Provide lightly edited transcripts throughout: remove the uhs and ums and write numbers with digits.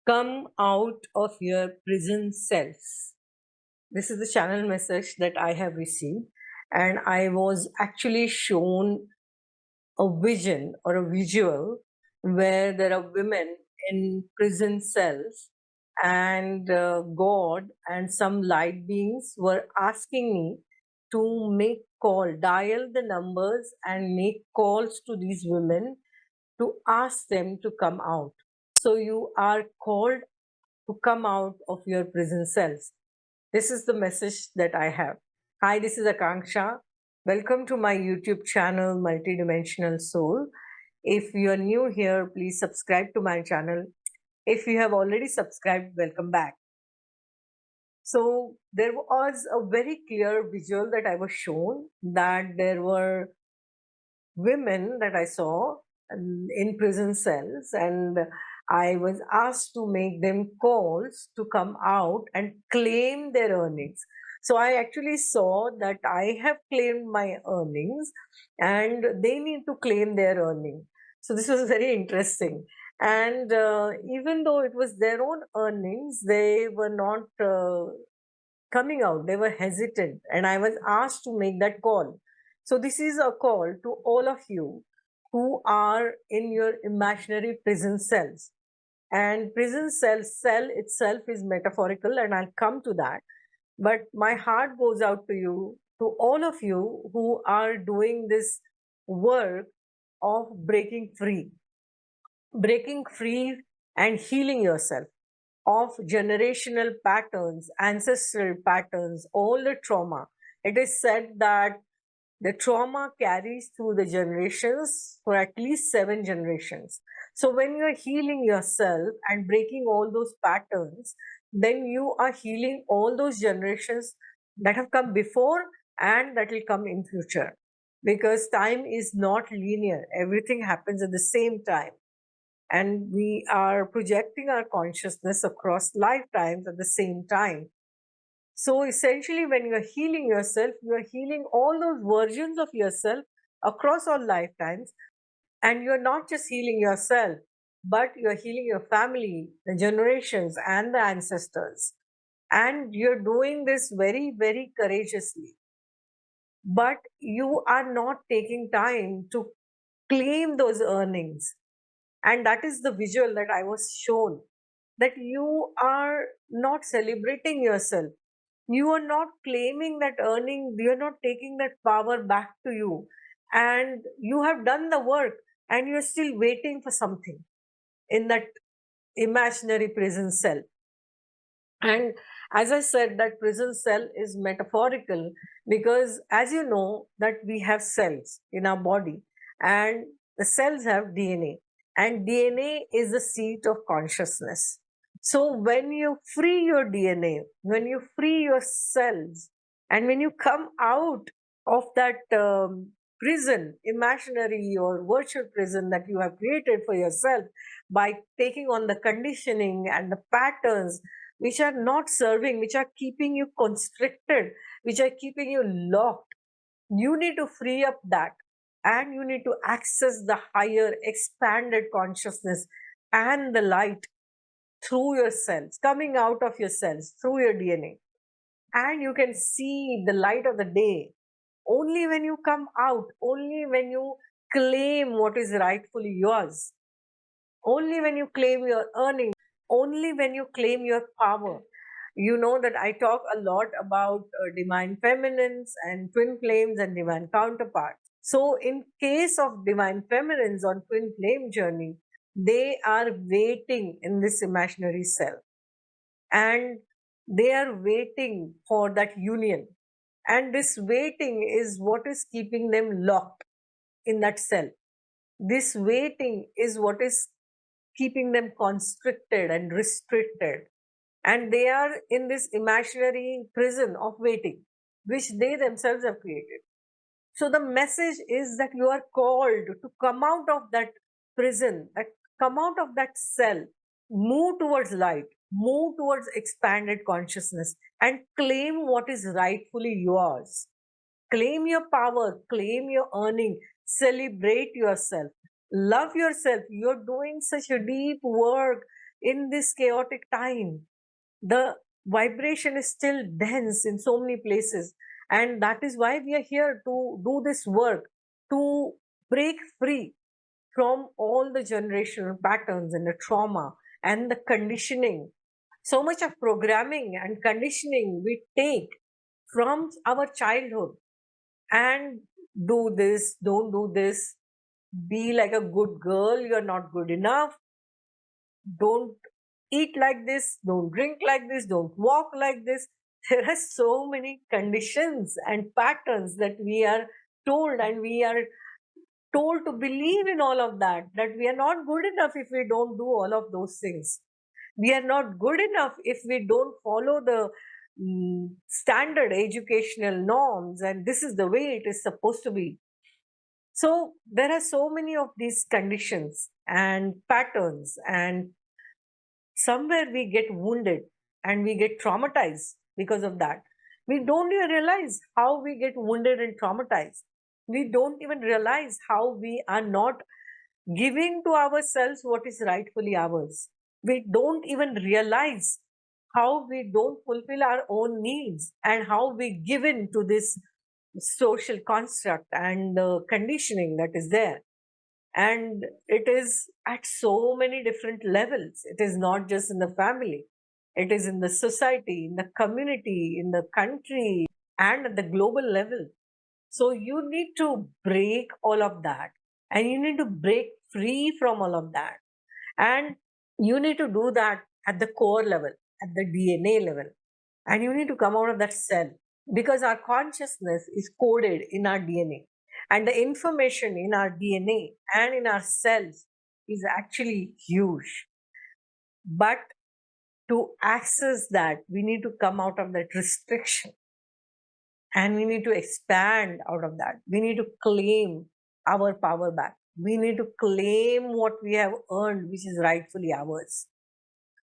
Come out of your prison cells. This is the channel message that I have received, and I was actually shown a vision or a visual where there are women in prison cells, and God and some light beings were asking me to make call, dial the numbers, and make calls to these women to ask them to come out. So you are called to come out of your prison cells. This is the message that I have. Hi, this is Akanksha. Welcome to my YouTube channel, Multidimensional Soul. If you are new here, please subscribe to my channel. If you have already subscribed, welcome back. So, there was a very clear visual that I was shown that there were women that I saw in prison cells, and I was asked to make them calls to come out and claim their earnings. So I actually saw that I have claimed my earnings and they need to claim their earning. So this was very interesting. And even though it was their own earnings, they were not coming out, they were hesitant, and I was asked to make that call. So this is a call to all of you who are in your imaginary prison cells. And prison cell itself is metaphorical, and I'll come to that. But my heart goes out to you, to all of you who are doing this work of breaking free and healing yourself of generational patterns, ancestral patterns, all the trauma. It is said that the trauma carries through the generations for at least 7 generations. So, when you're healing yourself and breaking all those patterns, then you are healing all those generations that have come before and that will come in future. Because time is not linear, everything happens at the same time, and we are projecting our consciousness across lifetimes at the same time. So essentially, when you're healing yourself, you're healing all those versions of yourself across all lifetimes. And you're not just healing yourself, but you're healing your family, the generations, and the ancestors. And you're doing this very, very courageously. But you are not taking time to claim those earnings. And that is the visual that I was shown, that you are not celebrating yourself. You are not claiming that earning, you are not taking that power back to you. And you have done the work and you're still waiting for something in that imaginary prison cell. And as I said, that prison cell is metaphorical because, as you know, that we have cells in our body, and the cells have DNA, and DNA is the seat of consciousness. So when you free your DNA, when you free your cells, and when you come out of that prison, imaginary or virtual prison that you have created for yourself by taking on the conditioning and the patterns which are not serving, which are keeping you constricted, which are keeping you locked. You need to free up that, and you need to access the higher, expanded consciousness and the light through your cells, coming out of your cells through your DNA. And you can see the light of the day only when you come out, only when you claim what is rightfully yours, only when you claim your earnings, only when you claim your power. You know that I talk a lot about divine feminines and twin flames and divine counterparts. So, in case of divine feminines on twin flame journey, they are waiting in this imaginary self, and they are waiting for that union. And this waiting is what is keeping them locked in that cell. This waiting is what is keeping them constricted and restricted. And they are in this imaginary prison of waiting, which they themselves have created. So the message is that you are called to come out of that prison, that come out of that cell, move towards light, move towards expanded consciousness, and claim what is rightfully yours. Claim your power, claim your earning, celebrate yourself, love yourself. You're doing such a deep work in this chaotic time. The vibration is still dense in so many places. And that is why we are here to do this work, to break free from all the generational patterns and the trauma and the conditioning. So much of programming and conditioning we take from our childhood, and do this, don't do this, be like a good girl, you're not good enough, don't eat like this, don't drink like this, don't walk like this. There are so many conditions and patterns that we are told, and we are told to believe in all of that, that we are not good enough if we don't do all of those things. We are not good enough if we don't follow the standard educational norms, and this is the way it is supposed to be. So there are so many of these conditions and patterns, and somewhere we get wounded and we get traumatized because of that. We don't even realize how we get wounded and traumatized. We don't even realize how we are not giving to ourselves what is rightfully ours. We don't even realize how we don't fulfill our own needs, and how we give in to this social construct and the conditioning that is there. And it is at so many different levels. It is not just in the family, it is in the society, in the community, in the country, and at the global level. So you need to break all of that, and you need to break free from all of that. And you need to do that at the core level, at the DNA level. And you need to come out of that cell, because our consciousness is coded in our DNA. And the information in our DNA and in our cells is actually huge. But to access that, we need to come out of that restriction, and we need to expand out of that. We need to claim our power back. We need to claim what we have earned, which is rightfully ours.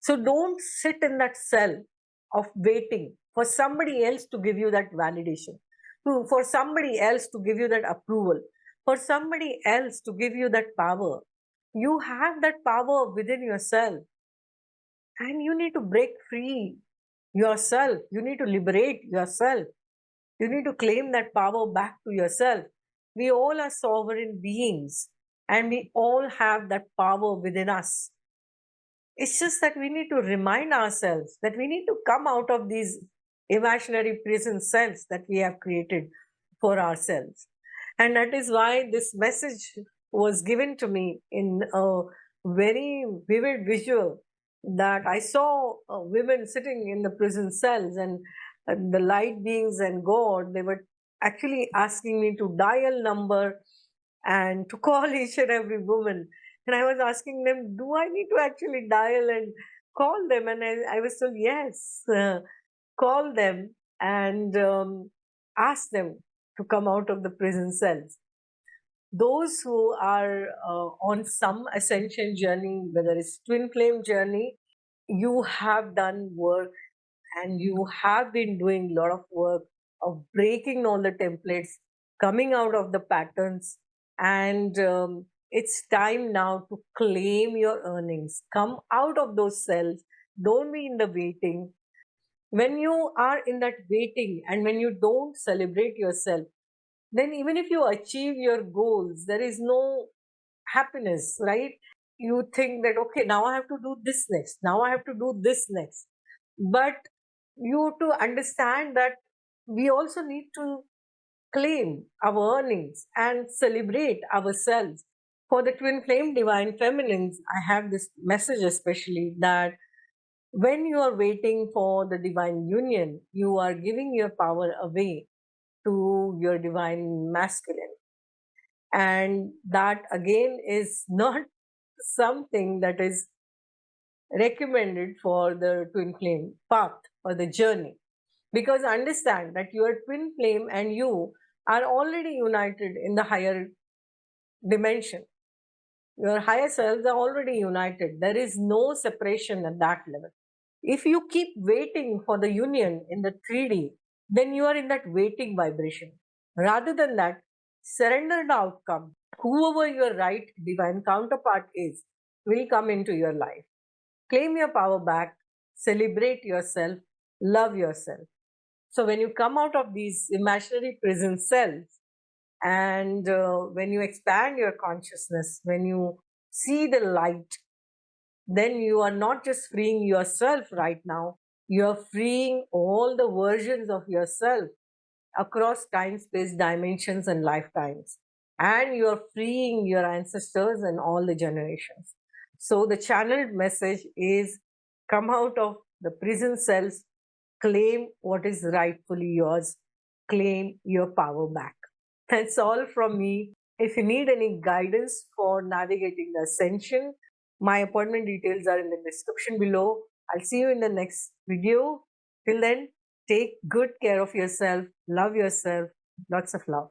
So don't sit in that cell of waiting for somebody else to give you that validation, for somebody else to give you that approval, for somebody else to give you that power. You have that power within yourself, and you need to break free yourself. You need to liberate yourself. You need to claim that power back to yourself. We all are sovereign beings, and we all have that power within us. It's just that we need to remind ourselves that we need to come out of these imaginary prison cells that we have created for ourselves. And that is why this message was given to me in a very vivid visual, that I saw women sitting in the prison cells, and the light beings and God, they were actually asking me to dial number and to call each and every woman. And I was asking them, do I need to actually dial and call them? And I was told, yes, call them and ask them to come out of the prison cells. Those who are on some ascension journey, whether it's twin flame journey, you have done work, and you have been doing a lot of work of breaking all the templates, coming out of the patterns, and it's time now to claim your earnings. Come out of those cells. Don't be in the waiting. When you are in that waiting, and when you don't celebrate yourself, then even if you achieve your goals, there is no happiness, right? You think that, okay, now I have to do this next, now I have to do this next. But you to understand that we also need to claim our earnings and celebrate ourselves. For the twin flame divine feminines, I have this message especially, that when you are waiting for the divine union, you are giving your power away to your divine masculine. And that again is not something that is recommended for the twin flame path or the journey. Because understand that your twin flame and you are already united in the higher dimension. Your higher selves are already united. There is no separation at that level. If you keep waiting for the union in the 3D, then you are in that waiting vibration. Rather than that, surrender the outcome. Whoever your right divine counterpart is will come into your life. Claim your power back, celebrate yourself, love yourself. So when you come out of these imaginary prison cells, and when you expand your consciousness, when you see the light, then you are not just freeing yourself right now, you are freeing all the versions of yourself across time, space, dimensions, and lifetimes. And you are freeing your ancestors and all the generations. So the channeled message is, come out of the prison cells, claim what is rightfully yours, claim your power back. That's all from me. If you need any guidance for navigating the ascension, my appointment details are in the description below. I'll see you in the next video. Till then, take good care of yourself, love yourself, lots of love.